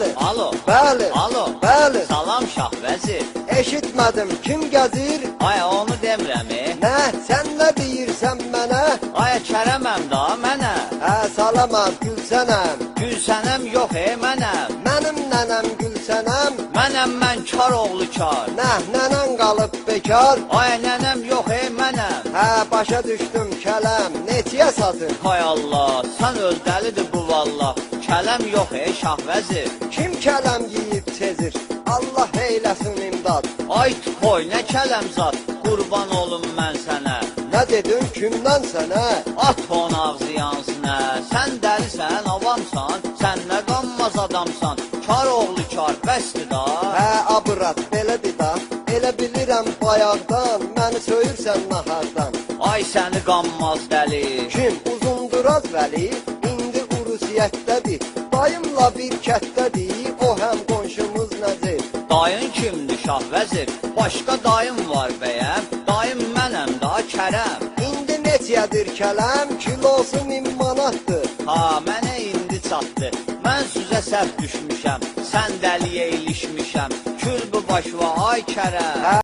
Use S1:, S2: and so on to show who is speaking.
S1: Bəli,
S2: Alo,
S1: bəli,
S2: alo,
S1: bəli.
S2: salam Şah vəzir.
S1: Eşitmədim, kim gəzir?
S2: Ay, onu demirəm,
S1: Nə, sən nə deyirsən mənə?
S2: Ay, Kərəməm da mənə.
S1: Hə, salamam, Gülsənəm.
S2: Gülsənəm yox, mənəm.
S1: Mənim nənəm Gülsənəm.
S2: Mənəm mən kar oğlu kar.
S1: Nə, nənən qalıb bekar.
S2: Ay, nənəm yox, mənəm.
S1: Hə, başa düşdüm kələm, neçəyə satır?
S2: Hay Allah, sən öz dəlidir bu valla. Kələm yox, Şah vəzir.
S1: Kim kələm yeyib tezir? Allah eyləsin imdad.
S2: Ay, toy, nə kələm zat, qurban olum mən sənə.
S1: Nə dedin, kimdən sənə?
S2: At onun ağzı yansınə. Sən dəlisən, avamsan, sən nə qanmaz adamsan. Kar oğlu kar, bəsdir da.
S1: Hə, abırat, belədir da. Elə bilirəm bayaqdan, məni söyürsən nahardan.
S2: Ay, səni qanmaz dəli.
S1: Kim? Uzunduraz Vəli, indi urusiyyətdədir. Dayımla bir kətdədir, o həm qonşumuz nəzir.
S2: Dayın kimdir Şah vəzir? Başqa dayım var bəyəm. Dayım mənəm da Kərəm.
S1: İndi neçədir kələm, kilosu 1000 manatdır.
S2: Ha, mənə indi çatdı. Mən süzə səhv düşmüşəm. Sən dəliyə ilişmişəm. Kül bu başva ay Kərəm.